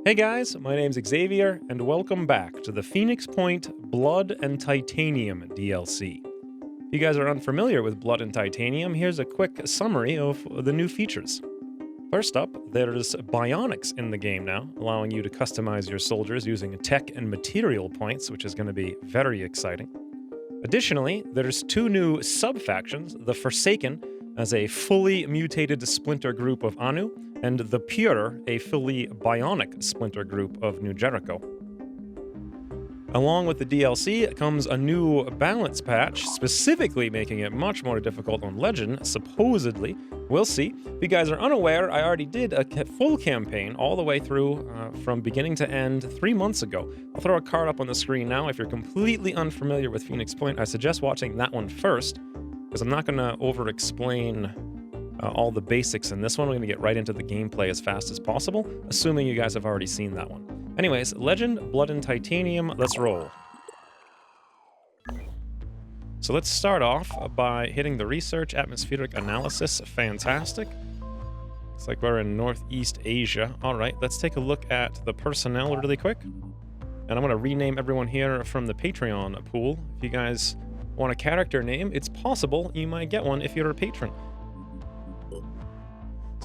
Hey guys, my name's Xavier, and welcome back to the Phoenix Point Blood and Titanium DLC. If you guys are unfamiliar with Blood and Titanium, here's a quick summary of the new features. First up, there's bionics in the game now, allowing you to customize your soldiers using tech and material points, which is going to be very exciting. Additionally, there's two new sub-factions, the Forsaken, as a fully mutated splinter group of Anu, and the Pure, a fully bionic splinter group of New Jericho. Along with the DLC comes a new balance patch, specifically making it much more difficult on Legend, supposedly. We'll see. If you guys are unaware, I already did a full campaign all the way through from beginning to end 3 months ago. I'll throw a card up on the screen now. If you're completely unfamiliar with Phoenix Point, I suggest watching that one first, because I'm not going to over-explain all the basics in this one. We're going to get right into the gameplay as fast as possible, assuming you guys have already seen that one. Anyways, Legend, Blood and Titanium, let's roll. So let's start off by hitting the research, atmospheric analysis, fantastic. Looks like we're in Northeast Asia. All right, let's take a look at the personnel really quick. And I'm going to rename everyone here from the Patreon pool. If you guys want a character name, it's possible you might get one if you're a patron.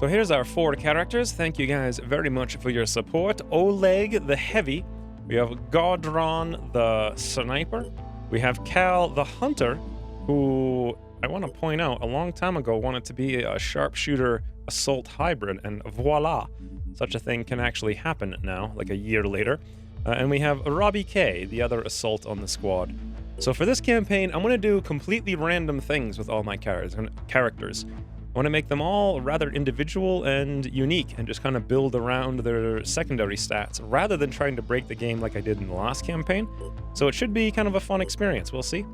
So here's our 4 characters. Thank you guys very much for your support. Oleg the Heavy. We have Godron the Sniper. We have Cal the Hunter, who I want to point out a long time ago wanted to be a sharpshooter assault hybrid, and voila, such a thing can actually happen now, like a year later. And we have Robbie K, the other assault on the squad. So for this campaign, I'm going to do completely random things with all my characters. I want to make them all rather individual and unique and just kind of build around their secondary stats rather than trying to break the game like I did in the last campaign. So it should be kind of a fun experience. We'll see.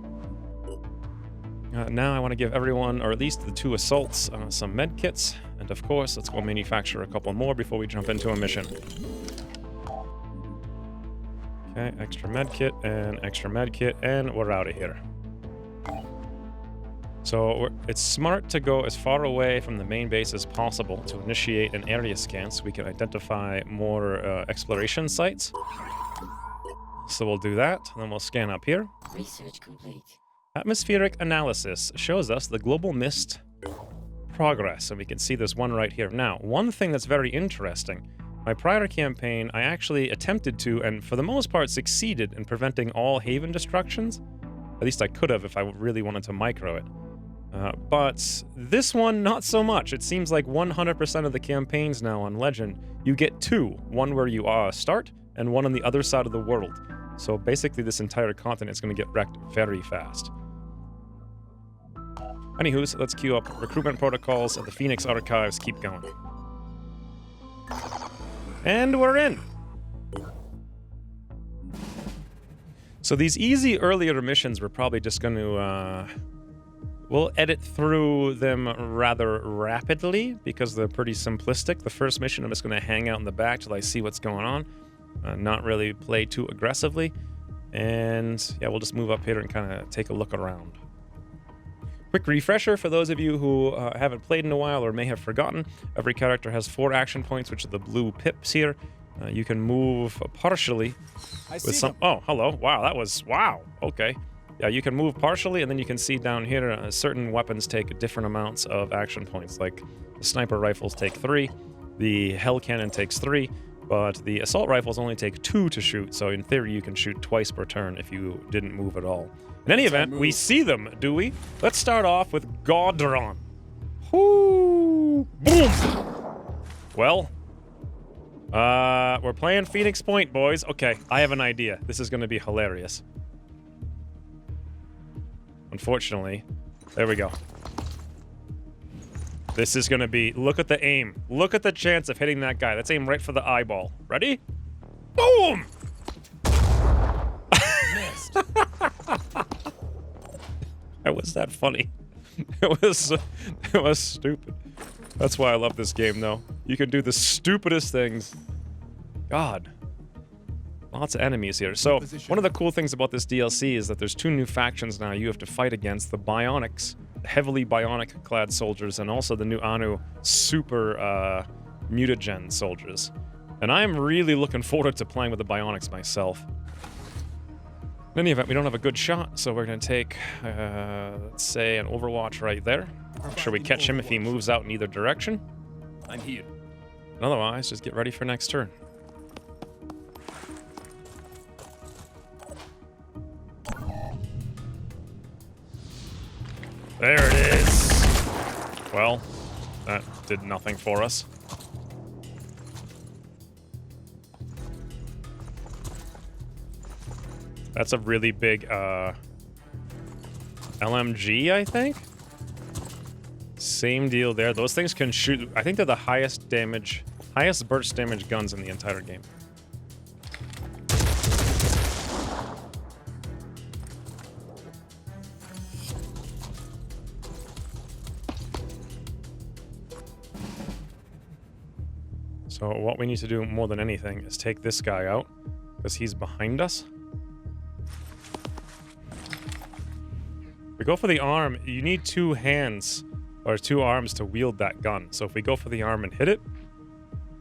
Now I want to give everyone, or at least the 2 assaults, some med kits. And of course, let's go manufacture a couple more before we jump into a mission. Okay, extra med kit, and we're out of here. So it's smart to go as far away from the main base as possible to initiate an area scan so we can identify more exploration sites. So we'll do that, and then we'll scan up here. Research complete. Atmospheric analysis shows us the global mist progress, and we can see this one right here. Now, one thing that's very interesting, my prior campaign, I actually attempted to, and for the most part succeeded in preventing all haven destructions. At least I could have if I really wanted to micro it. But this one, not so much. It seems like 100% of the campaigns now on Legend, you get 2. One where you start, and one on the other side of the world. So basically this entire continent is going to get wrecked very fast. Anywho, let's queue up recruitment protocols at the Phoenix Archives. Keep going. And we're in! So these easy earlier missions, we're probably just going to... We'll edit through them rather rapidly because they're pretty simplistic. The first mission, I'm just going to hang out in the back till I see what's going on. Not really play too aggressively. And yeah, we'll just move up here and kind of take a look around. Quick refresher for those of you who haven't played in a while or may have forgotten. Every character has 4 action points, which are the blue pips here. You can move partially with some... Oh, hello. Wow, that was... Wow. Okay. Yeah, you can move partially, and then you can see down here certain weapons take different amounts of action points. Like the sniper rifles take 3, the hell cannon takes 3, but the assault rifles only take 2 to shoot. So in theory, you can shoot twice per turn if you didn't move at all. In any event, we see them, do we? Let's start off with Godron. Whoo! Boom! Well, we're playing Phoenix Point, boys. Okay, I have an idea. This is going to be hilarious. Unfortunately, there we go. This is going to be... Look at the aim. Look at the chance of hitting that guy. Let's aim right for the eyeball. Ready? Boom! Missed. How was that funny? It was stupid. That's why I love this game, though. You can do the stupidest things. God. Lots of enemies here. So, one of the cool things about this DLC is that there's 2 new factions now you have to fight against. The Bionics, heavily bionic-clad soldiers, and also the new Anu super mutagen soldiers. And I'm really looking forward to playing with the bionics myself. In any event, we don't have a good shot, so we're going to take, let's say, an overwatch right there. Make sure we catch him if he moves out in either direction. I'm here. And otherwise, just get ready for next turn. There it is. Well, that did nothing for us. That's a really big LMG, I think. Same deal there. Those things can shoot. I think they're the highest burst damage guns in the entire game. So what we need to do more than anything is take this guy out, because he's behind us. If we go for the arm, you need two hands or two arms to wield that gun. So if we go for the arm and hit it,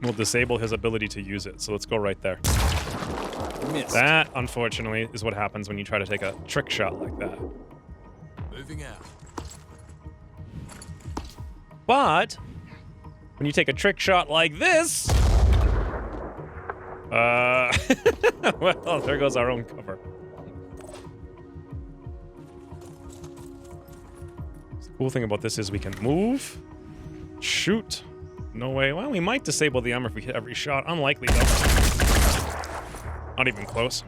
we'll disable his ability to use it. So let's go right there. Missed. That, unfortunately, is what happens when you try to take a trick shot like that. Moving out. But when you take a trick shot like this, well, there goes our own cover. The cool thing about this is we can move, shoot. No way. Well, we might disable the armor if we hit every shot. Unlikely, though. Not even close.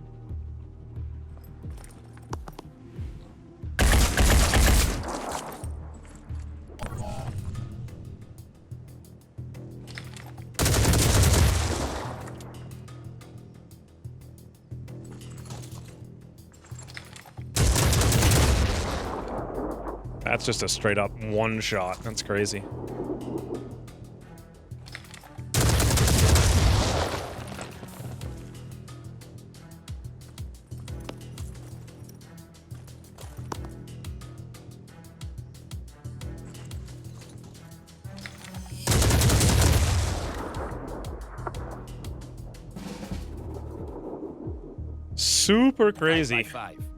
That's just a straight up one shot. That's crazy. Super crazy. 5 by 5.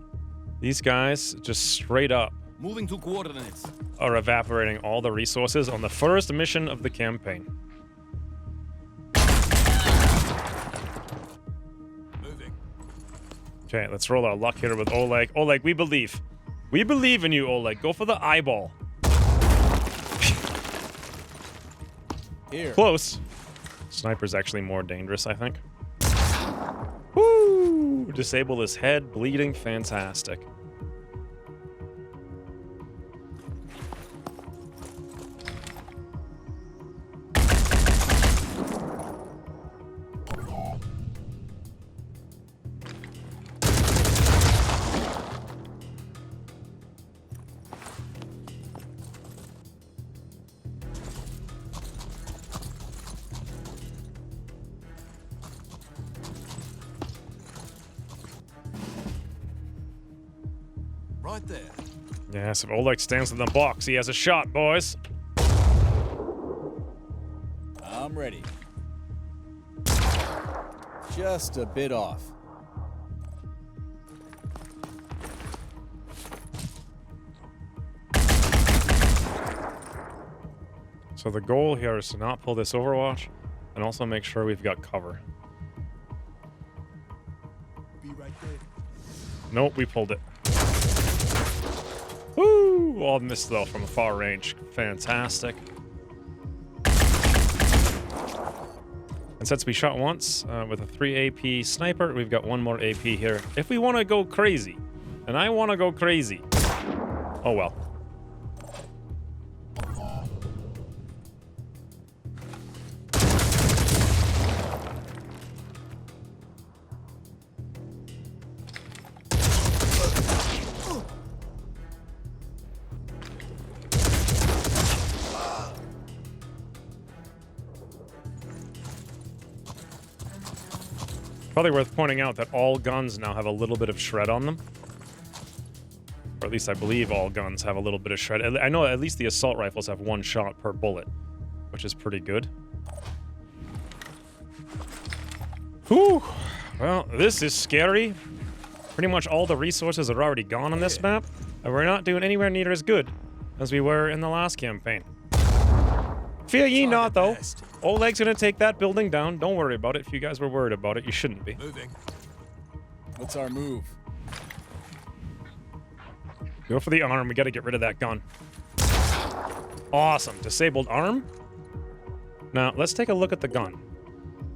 These guys just straight up Moving to coordinates. are evaporating all the resources on the first mission of the campaign. Moving. Okay, let's roll our luck here with Oleg. Oleg, we believe. We believe in you, Oleg. Go for the eyeball. Here. Close. Sniper's actually more dangerous, I think. Woo! Disable his head, bleeding, fantastic. Right there. Yes, if Oleg stands in the box, he has a shot, boys. I'm ready. Just a bit off. So the goal here is to not pull this Overwatch, and also make sure we've got cover. Be right there. Nope, we pulled it. Woo! All missed though from a far range. Fantastic. And since we shot once with a 3 AP sniper, we've got one more AP here. If we want to go crazy, and I want to go crazy. Oh well. Probably worth pointing out that all guns now have a little bit of shred on them. Or at least I believe all guns have a little bit of shred. I know at least the assault rifles have one shot per bullet, which is pretty good. Whew. Well, this is scary. Pretty much all the resources are already gone on this map, and we're not doing anywhere near as good as we were in the last campaign. Fear ye not, though. Oleg's gonna take that building down. Don't worry about it. If you guys were worried about it, you shouldn't be. Moving. What's our move? Go for the arm. We gotta get rid of that gun. Awesome. Disabled arm. Now, let's take a look at the gun.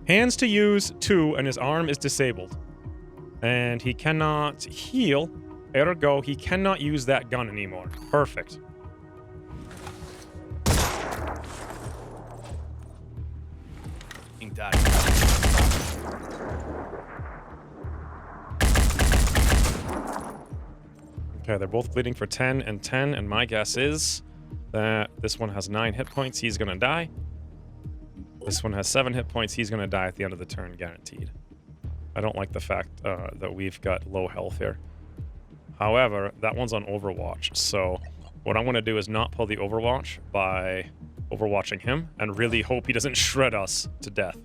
Hands to use 2, and his arm is disabled. And he cannot heal. Ergo, he cannot use that gun anymore. Perfect. Okay, they're both bleeding for 10 and 10, and my guess is that this one has 9 hit points, he's gonna die. This one has 7 hit points, he's gonna die at the end of the turn, guaranteed. I don't like the fact that we've got low health here. However, that one's on Overwatch, so what I'm gonna do is not pull the Overwatch by overwatching him, and really hope he doesn't shred us to death.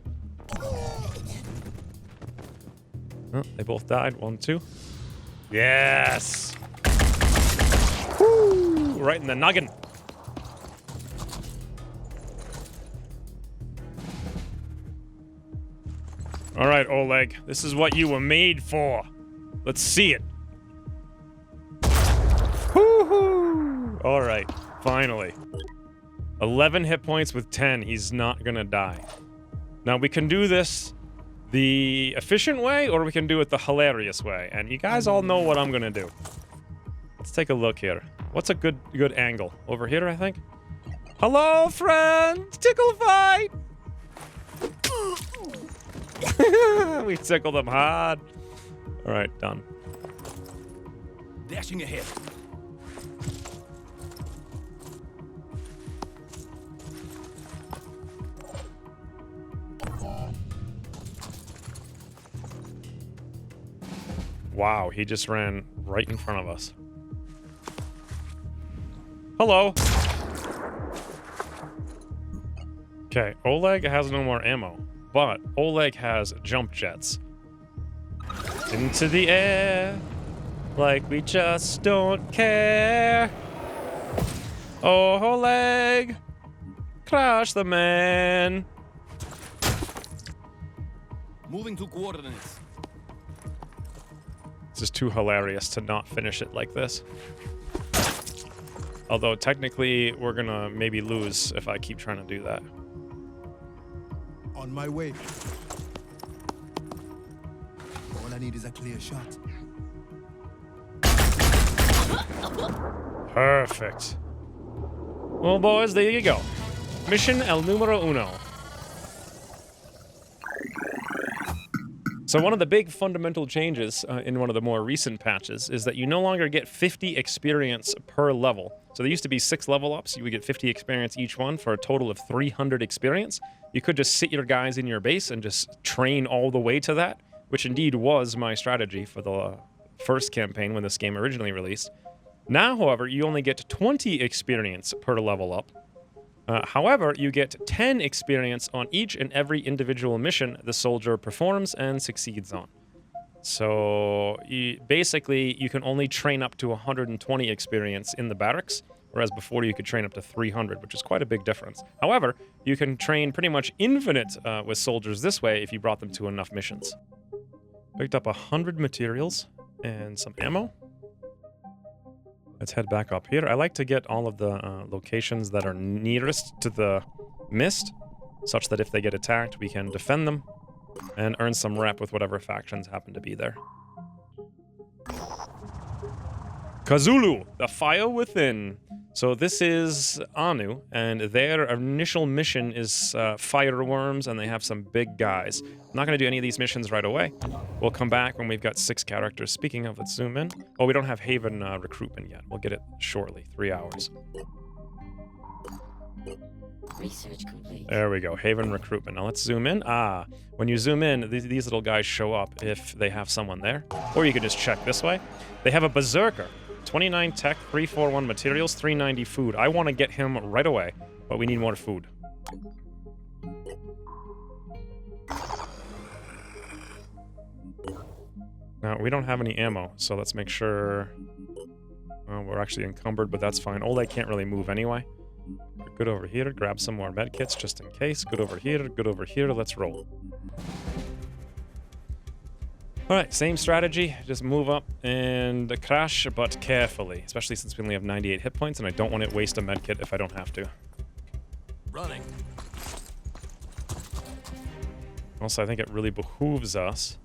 Oh, they both died, 1, 2. Yes! Woo! Right in the noggin. All right, Oleg, this is what you were made for. Let's see it. Woohoo! All right, finally. 11 hit points with 10. He's not gonna die. Now, we can do this the efficient way, or we can do it the hilarious way. And you guys all know what I'm gonna do. Let's take a look here. What's a good angle? Over here, I think? Hello, friend! Tickle fight! We tickled them hard. All right, done. Dashing ahead. Wow, he just ran right in front of us. Hello. Okay, Oleg has no more ammo, but Oleg has jump jets. Into the air, like we just don't care. Oh, Oleg, crush the man. Moving to coordinates. This is too hilarious to not finish it like this. Although technically we're gonna maybe lose if I keep trying to do that. On my way. All I need is a clear shot. Perfect. Well, boys, there you go. Mission el numero uno. So one of the big fundamental changes in one of the more recent patches is that you no longer get 50 experience per level. So there used to be 6 level ups. You would get 50 experience each one for a total of 300 experience. You could just sit your guys in your base and just train all the way to that, which indeed was my strategy for the first campaign when this game originally released. Now, however, you only get 20 experience per level up. However, you get 10 experience on each and every individual mission the soldier performs and succeeds on. So basically, you can only train up to 120 experience in the barracks, whereas before you could train up to 300, which is quite a big difference. However, you can train pretty much infinite with soldiers this way if you brought them to enough missions. Picked up 100 materials and some ammo. Let's head back up here. I like to get all of the locations that are nearest to the mist, such that if they get attacked, we can defend them and earn some rep with whatever factions happen to be there. Kazulu, the Fire Within. So this is Anu, and their initial mission is fireworms, and they have some big guys. I'm not going to do any of these missions right away. We'll come back when we've got 6 characters. Speaking of, let's zoom in. Oh, we don't have Haven recruitment yet. We'll get it shortly, 3 hours. Research complete. There we go, Haven recruitment. Now let's zoom in. Ah, when you zoom in, these little guys show up if they have someone there. Or you can just check this way. They have a Berserker. 29 tech, 341 materials, 390 food. I want to get him right away, but we need more food. Now, we don't have any ammo, so let's make sure... we're actually encumbered, but that's fine. Oleg can't really move anyway. Good over here. Grab some more medkits just in case. Good over here. Good over here. Let's roll. Alright, same strategy. Just move up and crash, but carefully. Especially since we only have 98 hit points, and I don't want to waste a medkit if I don't have to. Running. Also, I think it really behooves us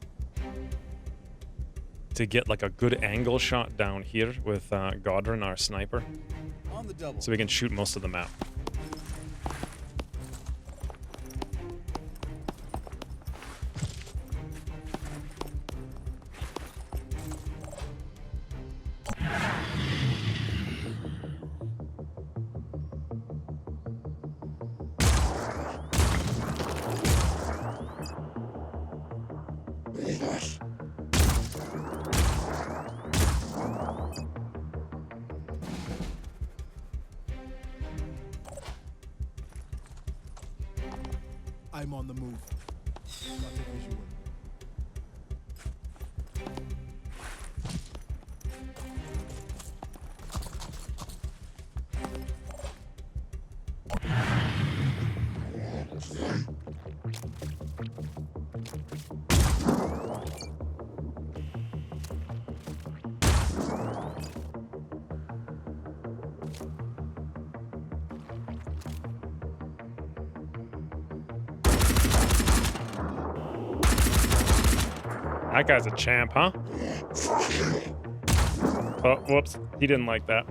to get like a good angle shot down here with Godrin, our sniper, On the double. so we can shoot most of the map. I'm on the move. Got a visual. That guy's a champ, huh? Oh, whoops. He didn't like that.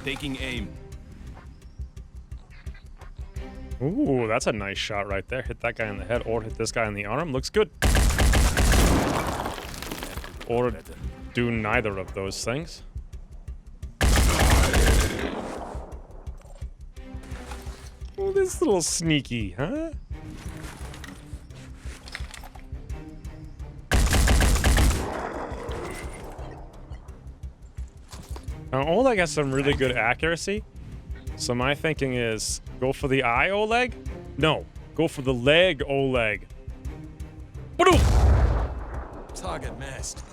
Taking aim. Ooh, that's a nice shot right there. Hit that guy in the head or hit this guy in the arm. Looks good. Or do neither of those things. Oh, this little sneaky, huh? Now, Oleg has some really good accuracy. So my thinking is, go for the eye, Oleg? No, go for the leg, Oleg. Target missed.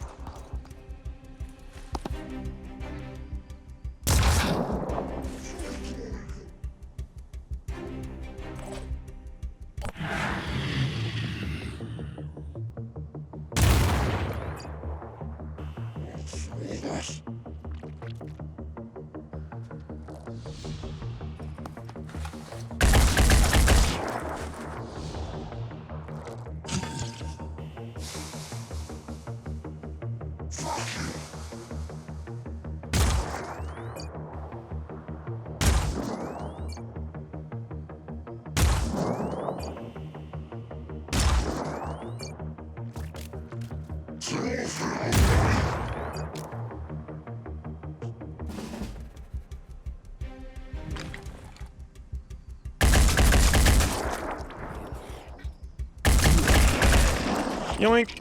Yoink.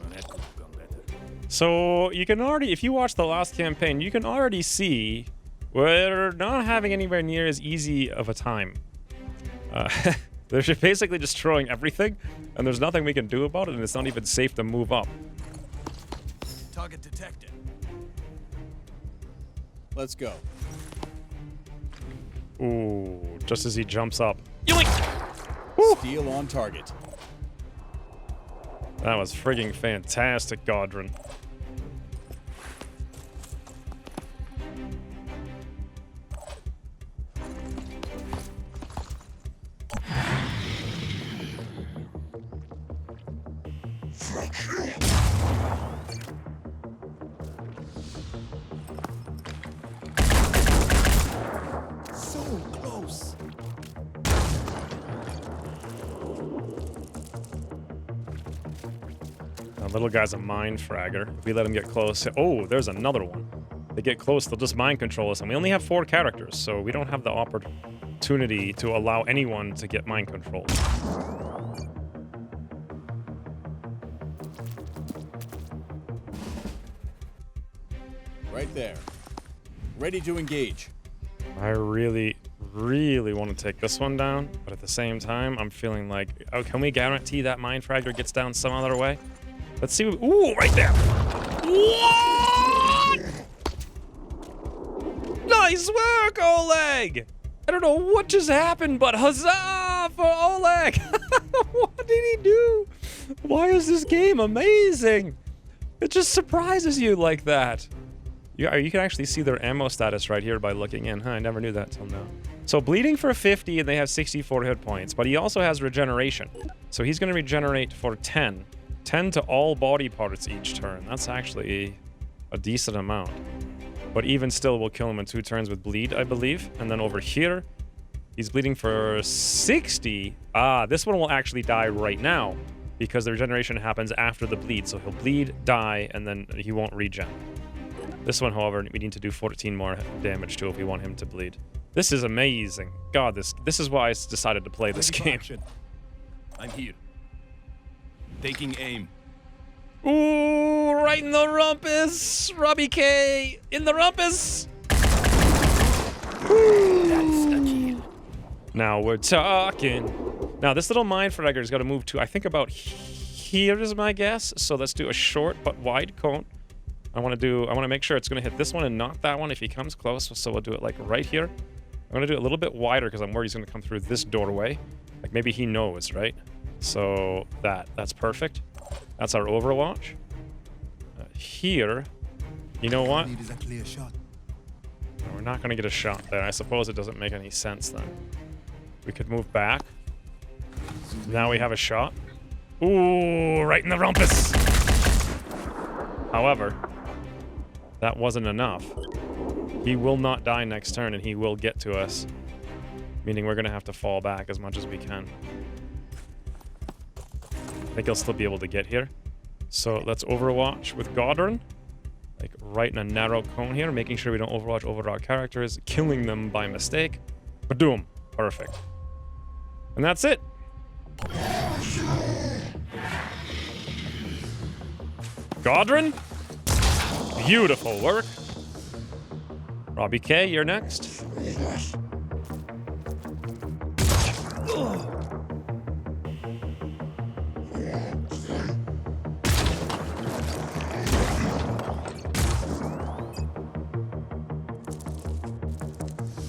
So you can already, if you watch the last campaign, you can already see we're not having anywhere near as easy of a time. They're basically destroying everything, and there's nothing we can do about it, and it's not even safe to move up. Target detected. Let's go. Ooh, just as he jumps up. Steel on target. That was frigging fantastic, Godrin. So close. That little guy's a mind fragger. If we let him get close. Oh, there's another one. they get close, they'll just mind control us. And we only have 4 characters, so we don't have the opportunity to allow anyone to get mind controlled. Right there. Ready to engage. I really, really want to take this one down, but at the same time, I'm feeling like, oh, can we guarantee that mind fragger gets down some other way? Let's see. Ooh, right there. What? Nice work, Oleg. I don't know what just happened, but huzzah for Oleg. What did he do? Why is this game amazing? It just surprises you like that. You can actually see their ammo status right here by looking in. Huh, I never knew that till now. So bleeding for 50 and they have 64 hit points, but he also has regeneration. So he's going to regenerate for 10. 10 to all body parts each turn. That's actually a decent amount. But even still, we'll kill him in 2 turns with bleed, I believe. And then over here, he's bleeding for 60. Ah, this one will actually die right now because the regeneration happens after the bleed. So he'll bleed, die, and then he won't regen. This one, however, we need to do 14 more damage to if we want him to bleed. This is amazing. God, this is why I decided to play this game. I'm here. Taking aim. Ooh, right in the rumpus! Robbie K in the rumpus! That's a kill. Now we're talking. Now this little mind fragger's got to move to, I think about here is my guess. So let's do a short but wide cone. I want to make sure it's going to hit this one and not that one if he comes close. So we'll do it like right here. I'm going to do it a little bit wider because I'm worried he's going to come through this doorway. Like maybe he knows, right? So that's perfect. That's our overwatch. Here, you know what? Need is a clear shot. No, we're not going to get a shot there. I suppose it doesn't make any sense then. We could move back. Now we have a shot. Ooh, right in the rumpus. However, that wasn't enough. He will not die next turn and he will get to us. Meaning we're going to have to fall back as much as we can. I think he'll still be able to get here. So let's overwatch with Godrun. Like right in a narrow cone here, making sure we don't overwatch over our characters, killing them by mistake. Badoom. Perfect. And that's it. Godrun. Beautiful work. Robbie K, you're next.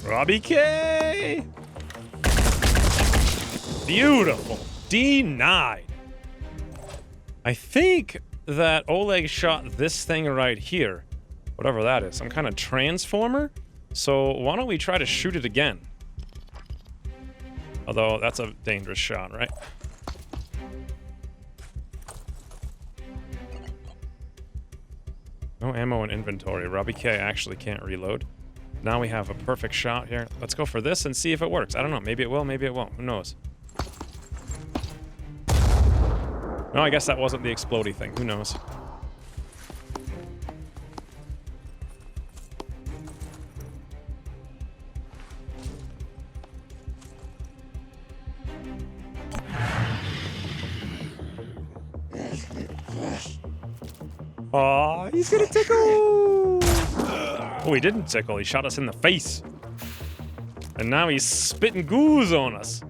Robbie K! Beautiful. Denied. I think that Oleg shot this thing right here. Whatever that is. Some kind of transformer? So why don't we try to shoot it again? Although that's a dangerous shot, right? No ammo in inventory. Robbie K actually can't reload. Now we have a perfect shot here. Let's go for this and see if it works. I don't know. Maybe it will, maybe it won't. Who knows? No, I guess that wasn't the explodey thing. Who knows? Aw, he's gonna tickle! Oh, he didn't tickle. He shot us in the face. And now he's spitting goos on us.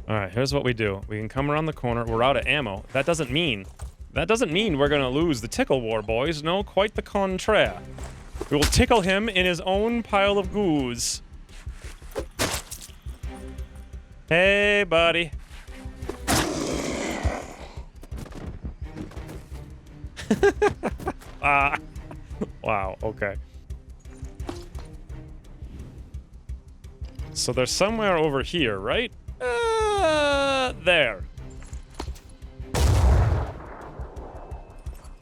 Alright, here's what we do. We can come around the corner. We're out of ammo. That doesn't mean we're gonna lose the tickle war, boys. No, quite the contraire. We will tickle him in his own pile of goos. Hey, buddy. Wow, okay. So there's somewhere over here, right? There.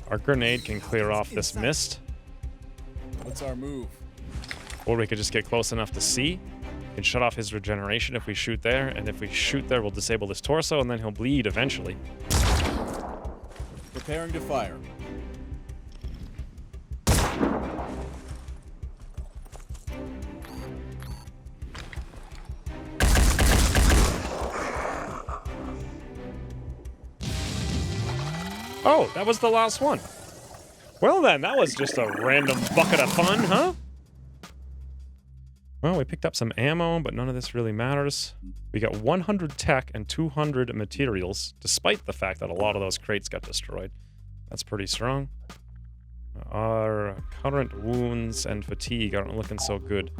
Our grenade can clear off this mist. What's our move? Or we could just get close enough to see. can shut off his regeneration if we shoot there, and if we shoot there, we'll disable his torso, and then he'll bleed eventually. Preparing to fire. Oh, that was the last one. Well then, that was just a random bucket of fun, huh? Well, we picked up some ammo, but none of this really matters. We got 100 tech and 200 materials, despite the fact that a lot of those crates got destroyed. That's pretty strong. Our current wounds and fatigue aren't looking so good.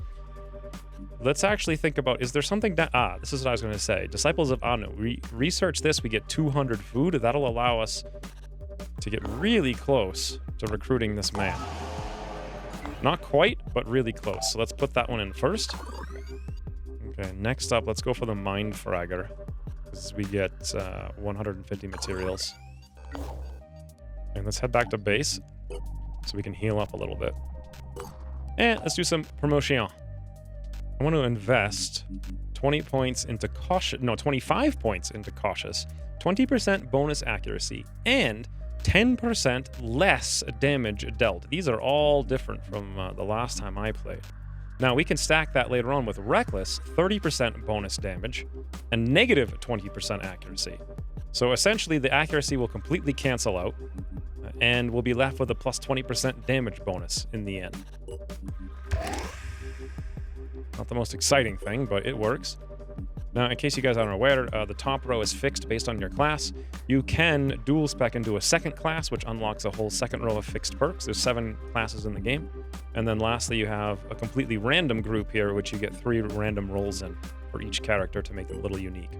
Let's actually think about, is there something that... this is what I was going to say. Disciples of Anu. Research this, we get 200 food. That'll allow us to get really close to recruiting this man. Not quite, but really close. So let's put that one in first. Okay, next up, let's go for the Mind Fragger. Because we get 150 materials. And let's head back to base so we can heal up a little bit. And let's do some promotion. I want to invest 20 points into cautious... No, 25 points into cautious. 20% bonus accuracy. And 10% less damage dealt. These are all different from the last time I played. Now, we can stack that later on with Reckless, 30% bonus damage, and negative 20% accuracy. So essentially, the accuracy will completely cancel out, and we'll be left with a plus 20% damage bonus in the end. Not the most exciting thing, but it works. Now, in case you guys aren't aware, the top row is fixed based on your class. You can dual spec into a second class, which unlocks a whole second row of fixed perks. There's 7 classes in the game. And then lastly, you have a completely random group here, which you get 3 random rolls in for each character to make them a little unique.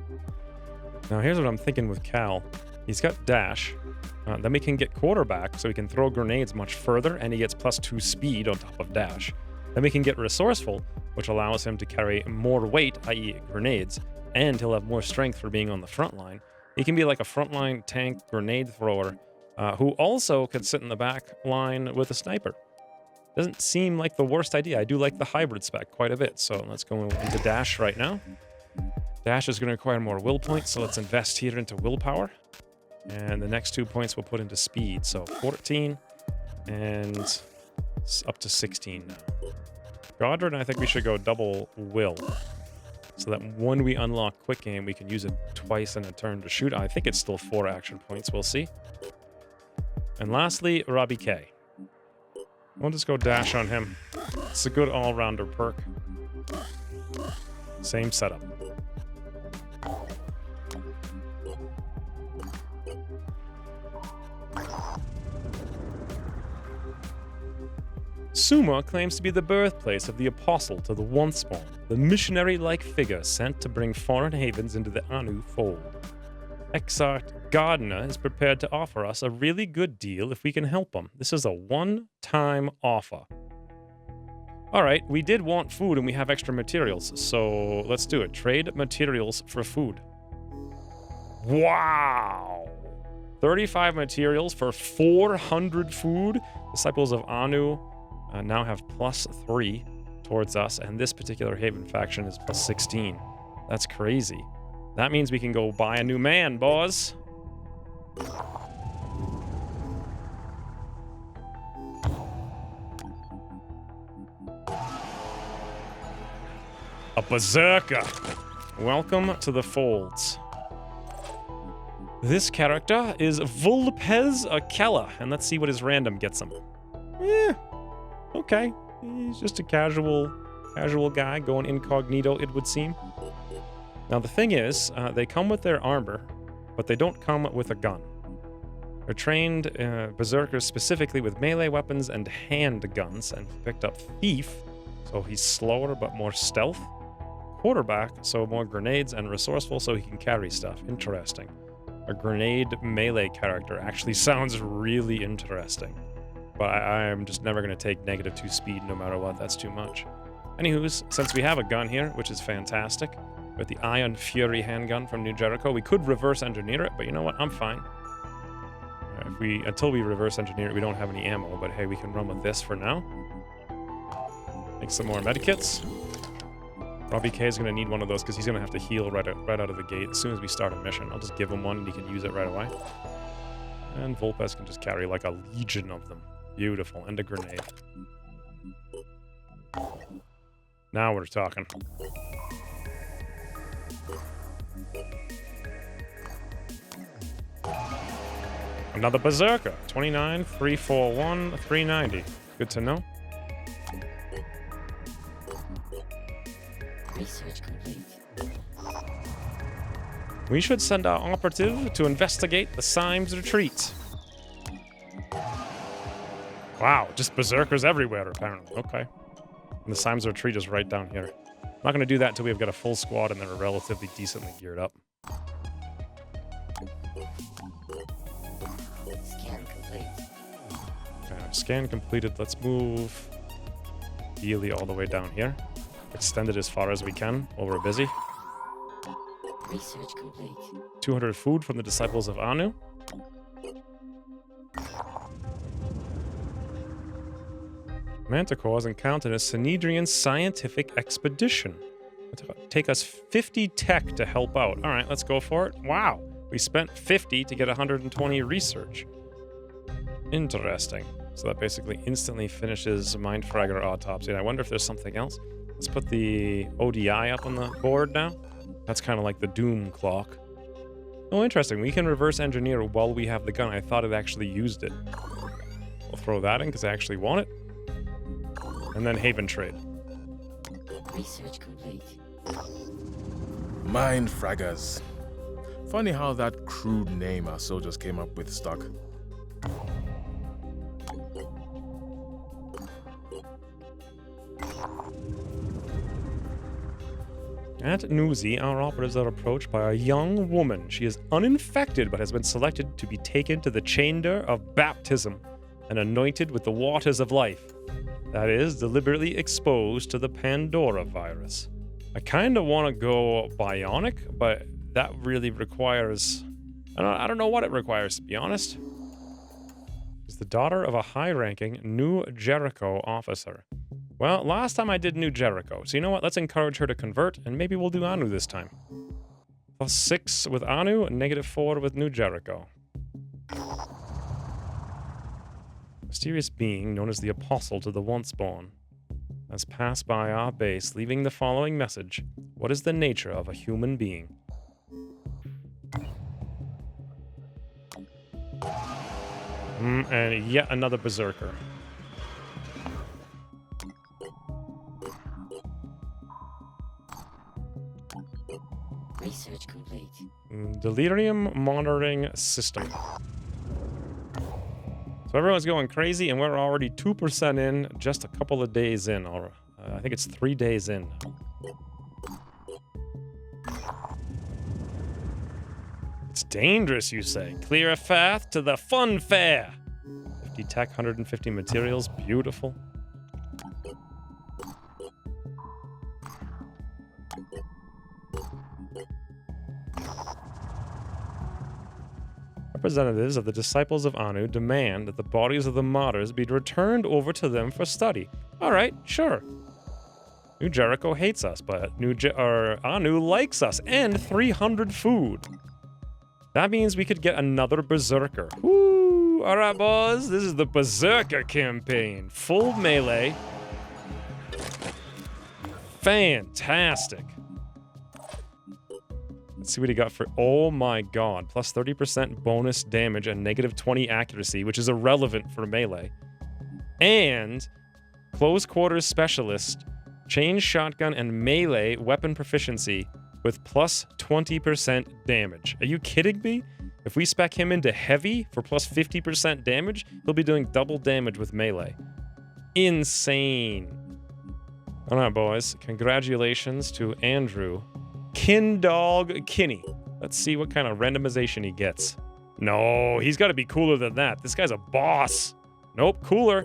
Now, here's what I'm thinking with Cal. He's got dash. Then we can get quarterback, so he can throw grenades much further, and he gets plus 2 speed on top of dash. Then we can get resourceful, which allows him to carry more weight, i.e. grenades, and he'll have more strength for being on the front line. He can be like a frontline tank grenade thrower, who also can sit in the back line with a sniper. Doesn't seem like the worst idea. I do like the hybrid spec quite a bit, so let's go into dash right now. Dash is going to require more will points, so let's invest here into willpower. And the next 2 points we'll put into speed, so 14 and up to 16 now. Godred, I think we should go double will, so that when we unlock quick aim, we can use it twice in a turn to shoot. I think it's still 4 action points. We'll see. And lastly, Robbie K. We'll just go dash on him. It's a good all-rounder perk. Same setup. Suma claims to be the birthplace of the apostle to the Once-Born, the missionary-like figure sent to bring foreign havens into the Anu fold. Exarch Gardner is prepared to offer us a really good deal if we can help him. This is a one-time offer. Alright, we did want food and we have extra materials, so let's do it. Trade materials for food. Wow! 35 materials for 400 food? Disciples of Anu now have +3 towards us, and this particular Haven faction is +16. That's crazy. That means we can go buy a new man, boss. A berserker. Welcome to the folds. This character is Vulpez Akella, and let's see what his random gets him. Okay. He's just a casual guy going incognito, it would seem. Now the thing is, they come with their armor, but they don't come with a gun. They're trained berserkers specifically with melee weapons and handguns, and he picked up Thief, so he's slower but more stealth. Quarterback, so more grenades, and resourceful, so he can carry stuff. Interesting. A grenade melee character actually sounds really interesting. But I'm just never going to take -2 speed no matter what. That's too much. Anywho's, since we have a gun here, which is fantastic, with the Iron Fury handgun from New Jericho, we could reverse engineer it, but you know what? I'm fine. Until we reverse engineer it, we don't have any ammo, but hey, we can run with this for now. Make some more medikits. Robbie K is going to need one of those because he's going to have to heal right out of the gate as soon as we start a mission. I'll just give him one and he can use it right away. And Volpes can just carry like a legion of them. Beautiful. And a grenade. Now we're talking. Another Berserker. 29, 341, 390. Good to know. Research complete. We should send our operative to investigate the Symes retreat. Wow, just berserkers everywhere, apparently. Okay. And the Symes retreat is right down here. I'm not going to do that until we've got a full squad and they're relatively decently geared up. Scan complete. Scan completed. Let's move Healy all the way down here. Extend it as far as we can while we're busy. Research complete. 200 food from the Disciples of Anu. Manticores encountered a Synedrian scientific expedition. It'll take us 50 tech to help out. All right, let's go for it. Wow, we spent 50 to get 120 research. Interesting. So that basically instantly finishes Mindfragger Autopsy. And I wonder if there's something else. Let's put the ODI up on the board now. That's kind of like the Doom clock. Oh, interesting. We can reverse engineer while we have the gun. I thought it actually used it. We'll throw that in because I actually want it. And then Haven Trade. Research complete. Mind fraggers. Funny how that crude name our soldiers came up with stuck. At Nuzi, our operatives are approached by a young woman. She is uninfected but has been selected to be taken to the chamber of baptism and anointed with the waters of life. That is, deliberately exposed to the Pandora virus. I kind of want to go bionic, but that really requires... I don't know what it requires, to be honest. She's the daughter of a high-ranking New Jericho officer. Well, last time I did New Jericho, so you know what? Let's encourage her to convert, and maybe we'll do Anu this time. +6 with Anu, and -4 with New Jericho. Mysterious being known as the Apostle to the Once-Born has passed by our base, leaving the following message. What is the nature of a human being? And yet another Berserker. Research complete. Delirium monitoring system. So everyone's going crazy, and we're already 2% in, just a couple of days in. I think it's 3 days in. It's dangerous, you say. Clear a path to the fun fair. 50 tech, 150 materials. Beautiful. Representatives of the Disciples of Anu demand that the bodies of the martyrs be returned over to them for study. All right, sure. New Jericho hates us, but Anu likes us, and 300 food. That means we could get another Berserker. Woo! All right, boys, this is the Berserker campaign. Full melee. Fantastic. Let's see what he got for... Oh my god. Plus 30% bonus damage and -20 accuracy, which is irrelevant for melee. And close quarters specialist, chain shotgun, and melee weapon proficiency with plus 20% damage. Are you kidding me? If we spec him into heavy for plus 50% damage, he'll be doing double damage with melee. Insane. All right, boys. Congratulations to Andrew Kindog Kinney. Let's see what kind of randomization he gets. No, he's got to be cooler than that. This guy's a boss. Nope, cooler.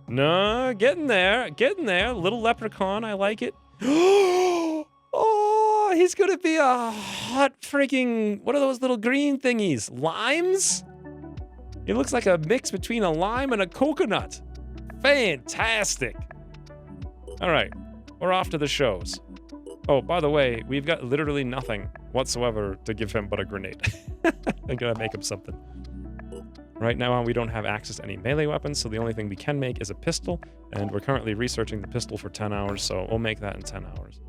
No, getting there. Getting there. Little leprechaun, I like it. Oh, he's going to be a hot freaking... What are those little green thingies? Limes? He looks like a mix between a lime and a coconut. Fantastic. All right, we're off to the shows. Oh, by the way, we've got literally nothing whatsoever to give him but a grenade. I gotta make him something. Right now, we don't have access to any melee weapons, so the only thing we can make is a pistol, and we're currently researching the pistol for 10 hours, so we'll make that in 10 hours.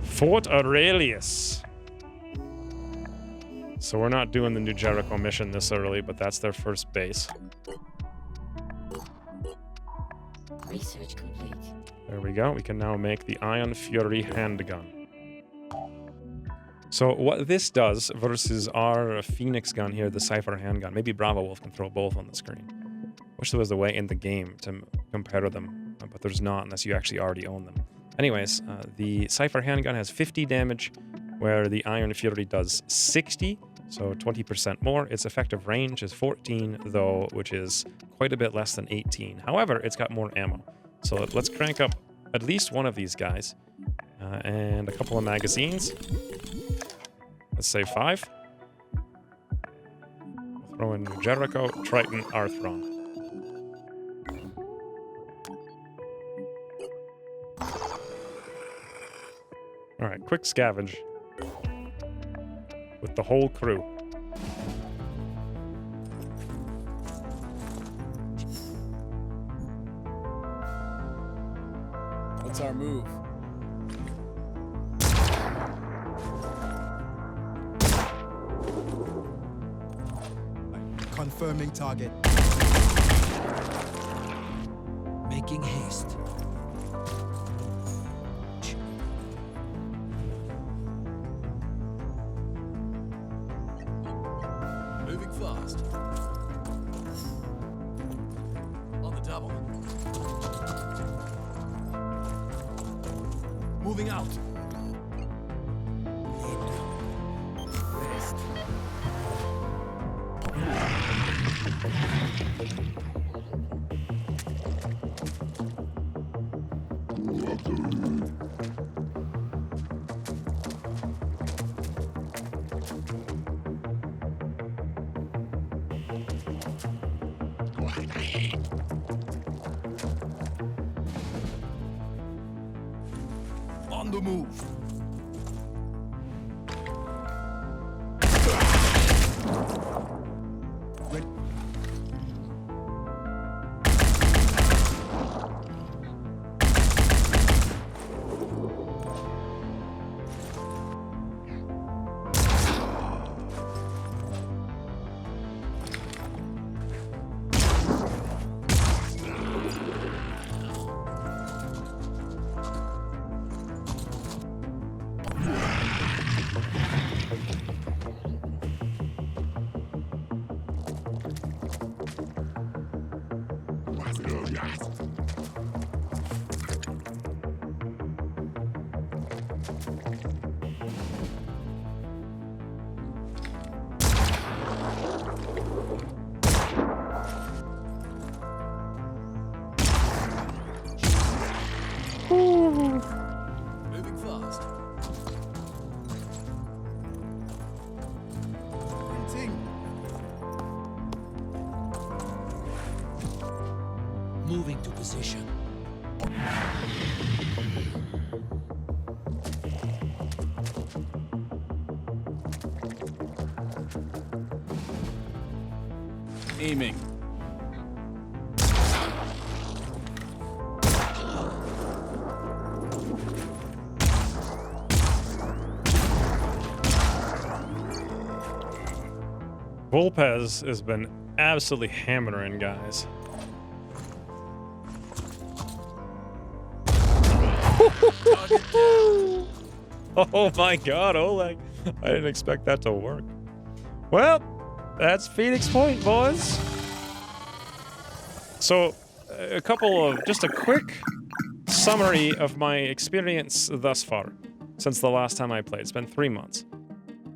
Fort Aurelius. So we're not doing the New Jericho mission this early, but that's their first base. Research complete. There we go. We can now make the Iron Fury handgun. So what this does versus our Phoenix gun here, the Cypher handgun, maybe Bravo Wolf can throw both on the screen. Wish there was a way in the game to compare them, but there's not unless you actually already own them. Anyways, the Cypher handgun has 50 damage, where the Iron Fury does 60, so 20% more. Its effective range is 14, though, which is quite a bit less than 18. However, it's got more ammo. So let's crank up at least one of these guys, and a couple of magazines. Let's say 5. We'll throw in New Jericho, Triton, Arthron. Alright, quick scavenge. With the whole crew. What's our move? Confirming target. Making haste. Moving fast. On the double. Moving out. Rest. On the move. Red. Moving fast. Printing. Moving to position. Aiming. Volpez has been absolutely hammering, guys. Oh my god, Oleg. I didn't expect that to work. Well, that's Phoenix Point, boys. So, just a quick summary of my experience thus far since the last time I played. It's been 3 months.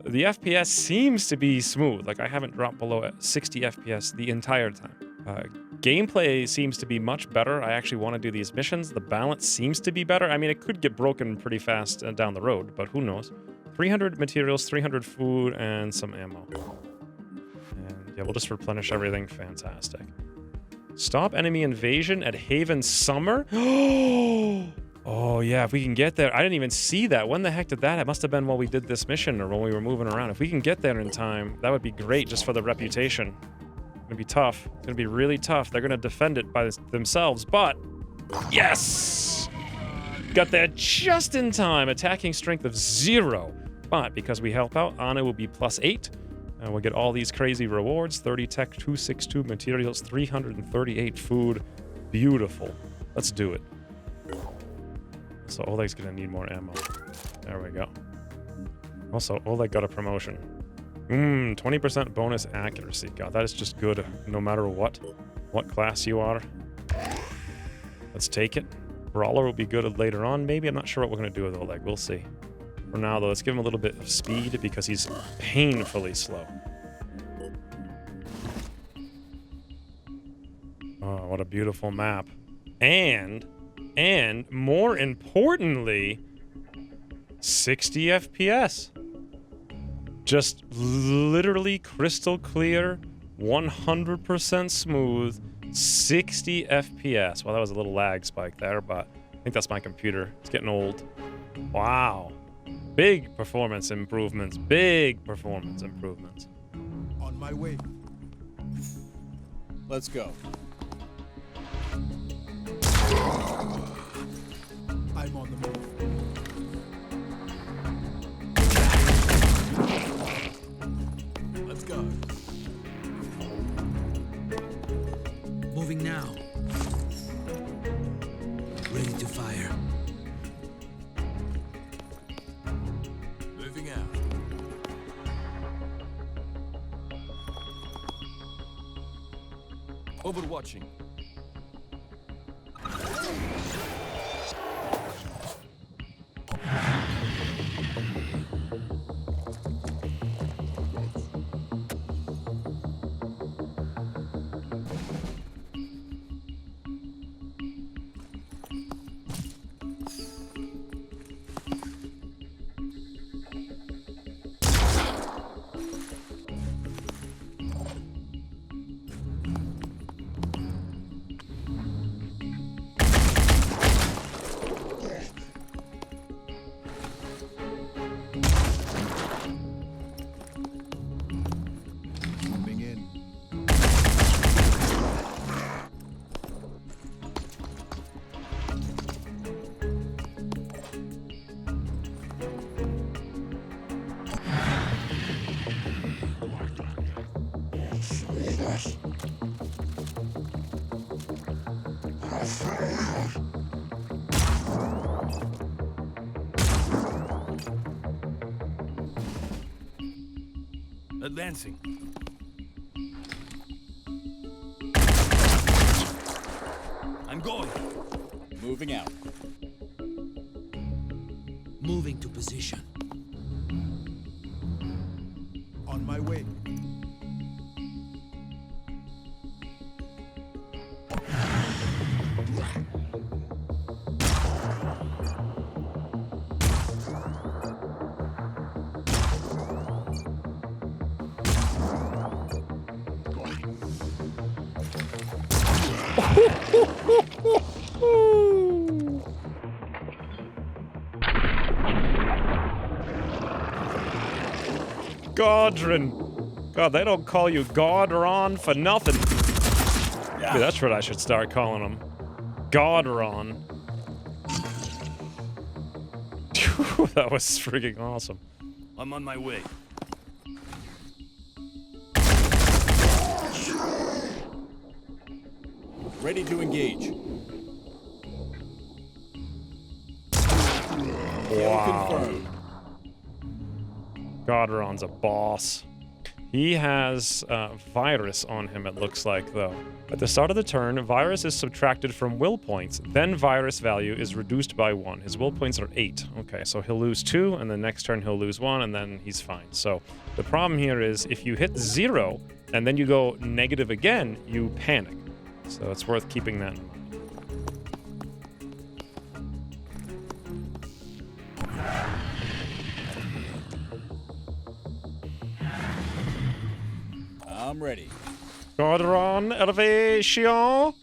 The FPS seems to be smooth. Like, I haven't dropped below 60 FPS the entire time. Gameplay seems to be much better. I actually want to do these missions. The balance seems to be better. I mean, it could get broken pretty fast down the road, but who knows. 300 materials, 300 food, and some ammo. And yeah, we'll just replenish everything. Fantastic. Stop enemy invasion at Haven Summer? Oh, yeah, if we can get there. I didn't even see that. When the heck did that? It must have been while we did this mission or when we were moving around. If we can get there in time, that would be great just for the reputation. It's going to be tough. It's going to be really tough. They're going to defend it by themselves, but... Yes! Got there just in time. Attacking strength of 0. But because we help out, Anna will be +8. And we'll get all these crazy rewards. 30 tech, 262 materials, 338 food. Beautiful. Let's do it. So Oleg's gonna need more ammo. There we go. Also, Oleg got a promotion. 20% bonus accuracy. God, that is just good no matter what class you are. Let's take it. Brawler will be good later on, maybe. I'm not sure what we're gonna do with Oleg. We'll see. For now, though, let's give him a little bit of speed because he's painfully slow. Oh, what a beautiful map. And more importantly, 60 FPS. Just literally crystal clear, 100% smooth, 60 FPS. Well, that was a little lag spike there, but I think that's my computer. It's getting old. Wow. Big performance improvements. Big performance improvements. On my way. Let's go. I'm on the move. Let's go. Moving now. Ready to fire. Moving out. Overwatching. Moving in. Advancing. I'm going. Moving out. Moving to position. On my way. Godrin. God, they don't call you Godron for nothing. Maybe that's what I should start calling him. Godron. That was freaking awesome. I'm on my way. Ready to engage. Wow. Confirmed. Godron's a boss. He has virus on him, it looks like, though. At the start of the turn, virus is subtracted from will points. Then virus value is reduced by 1. His will points are 8. Okay, so he'll lose 2, and the next turn he'll lose 1, and then he's fine. So the problem here is if you hit 0, and then you go negative again, you panic. So it's worth keeping that in mind. I'm ready. Gordon elevation. Of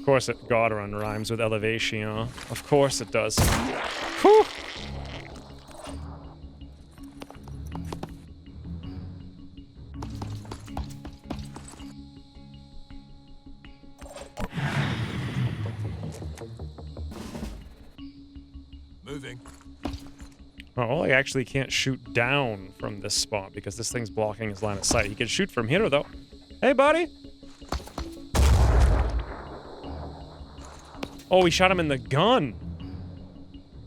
course, Gordon rhymes with elevation. Of course it does. Whew. Moving. Oh, he actually can't shoot down from this spot because this thing's blocking his line of sight. He can shoot from here, though. Hey, buddy! Oh, we shot him in the gun!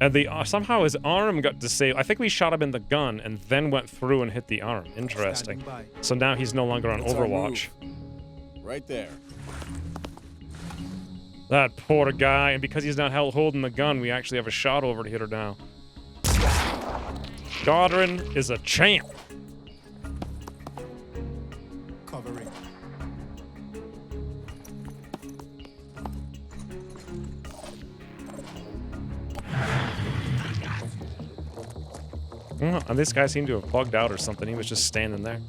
And somehow his arm got disabled. I think we shot him in the gun and then went through and hit the arm. Interesting. So now he's no longer on That's our Overwatch. move. Right there. That poor guy, and because he's not holding the gun, we actually have a shot over to hit her now. Godrin is a champ. Covering. And this guy seemed to have bugged out or something. He was just standing there.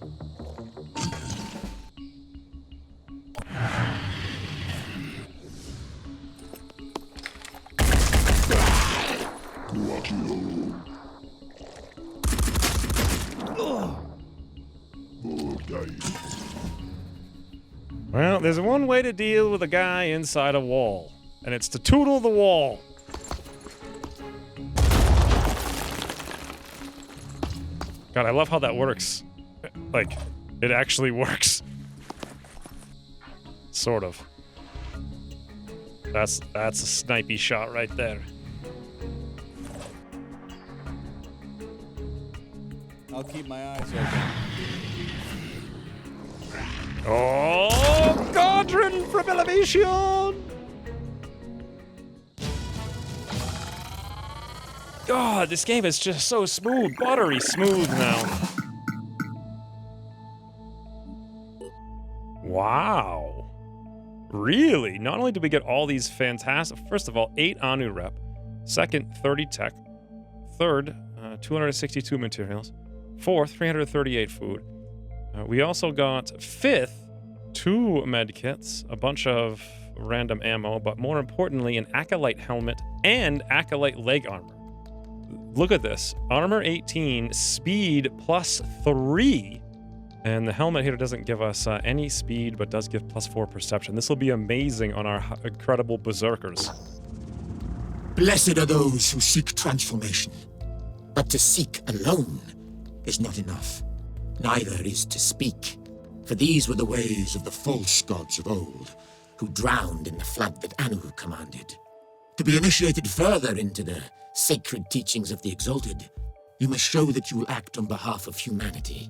Well, there's one way to deal with a guy inside a wall, and it's to tootle the wall. God, I love how that works. Like, it actually works. Sort of. That's a snipey shot right there. I'll keep my eyes open. Oh, Godrin from elevation! God, this game is just so smooth, buttery smooth now. Wow. Really? Not only did we get all these fantastic... First of all, 8 Anu rep. Second, 30 tech. Third, 262 materials. Fourth, 338 food. We also got fifth, 2 medkits, a bunch of random ammo, but more importantly, an Acolyte helmet and Acolyte leg armor. Look at this. Armor 18, speed plus 3. And the helmet here doesn't give us any speed, but does give plus 4 perception. This will be amazing on our incredible berserkers. Blessed are those who seek transformation. But to seek alone is not enough. Neither is to speak. For these were the ways of the false gods of old, who drowned in the flood that Anu commanded. To be initiated further into the sacred teachings of the Exalted, you must show that you will act on behalf of humanity.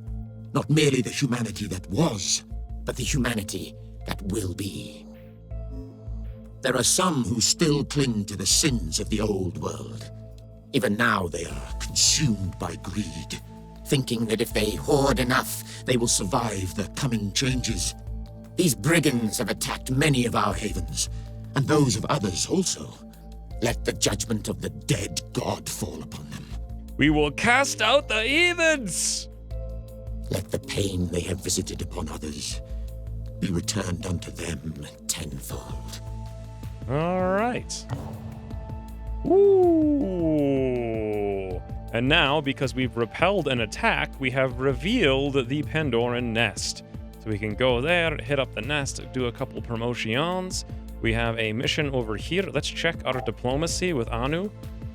Not merely the humanity that was, but the humanity that will be. There are some who still cling to the sins of the old world. Even now they are consumed by greed, thinking that if they hoard enough, they will survive the coming changes. These brigands have attacked many of our havens, and those of others also. Let the judgment of the dead god fall upon them. We will cast out the heathens! Let the pain they have visited upon others be returned unto them tenfold. All right. Ooh. And now, because we've repelled an attack, we have revealed the Pandoran nest. So we can go there, hit up the nest, do a couple promotions. We have a mission over here. Let's check our diplomacy with Anu.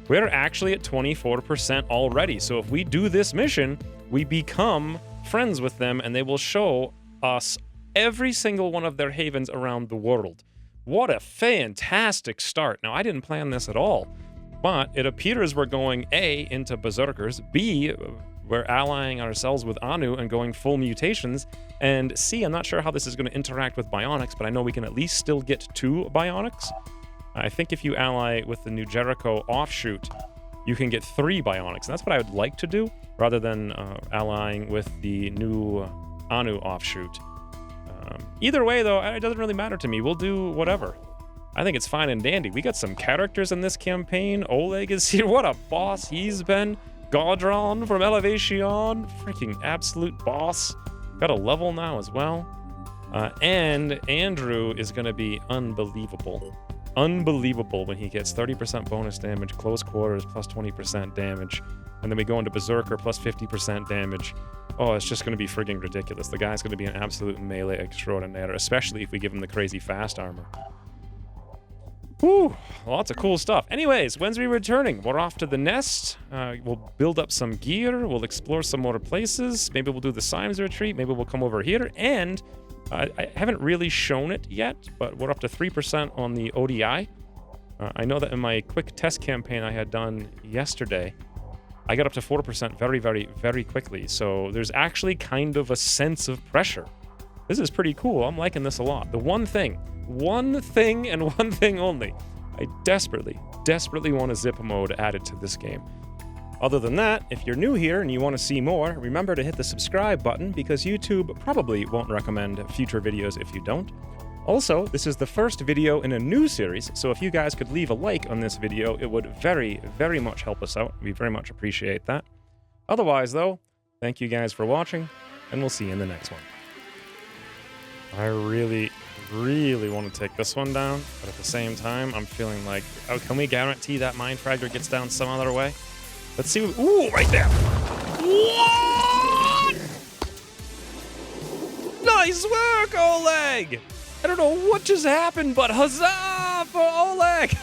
We're actually at 24% already. So if we do this mission, we become friends with them, and they will show us every single one of their havens around the world. What a fantastic start. Now, I didn't plan this at all, but it appears we're going A, into Berserkers, B, we're allying ourselves with Anu and going full mutations, and C, I'm not sure how this is going to interact with Bionics, but I know we can at least still get 2 Bionics. I think if you ally with the new Jericho offshoot, you can get 3 Bionics, and that's what I would like to do, rather than allying with the new Anu offshoot. Either way, though, it doesn't really matter to me. We'll do whatever. I think it's fine and dandy. We got some characters in this campaign. Oleg is here. What a boss he's been. Godron from Elevation. Freaking absolute boss. Got a level now as well. And Andrew is going to be unbelievable. Unbelievable when he gets 30% bonus damage, close quarters plus 20% damage, and then we go into Berserker plus 50% damage. Oh, it's just going to be frigging ridiculous. The guy's going to be an absolute melee extraordinaire, especially if we give him the crazy fast armor. Whew, lots of cool stuff. Anyways, when's we returning? We're off to the nest. We'll build up some gear. We'll explore some more places. Maybe we'll do the Symes retreat. Maybe we'll come over here. And I haven't really shown it yet, but we're up to 3% on the ODI. I know that in my quick test campaign I had done yesterday, I got up to 4% very, very, very quickly. So there's actually kind of a sense of pressure. This is pretty cool. I'm liking this a lot. The one thing and one thing only, I desperately, desperately want a zip mode added to this game. Other than that, if you're new here and you want to see more, remember to hit the subscribe button because YouTube probably won't recommend future videos if you don't. Also, this is the first video in a new series, so if you guys could leave a like on this video, it would very, very much help us out. We very much appreciate that. Otherwise, though, thank you guys for watching, and we'll see you in the next one. I really, really want to take this one down, but at the same time, I'm feeling like, oh, can we guarantee that Mind Fragger gets down some other way? Let's see. Ooh, right there. What? Nice work, Oleg. I don't know what just happened, but huzzah for Oleg.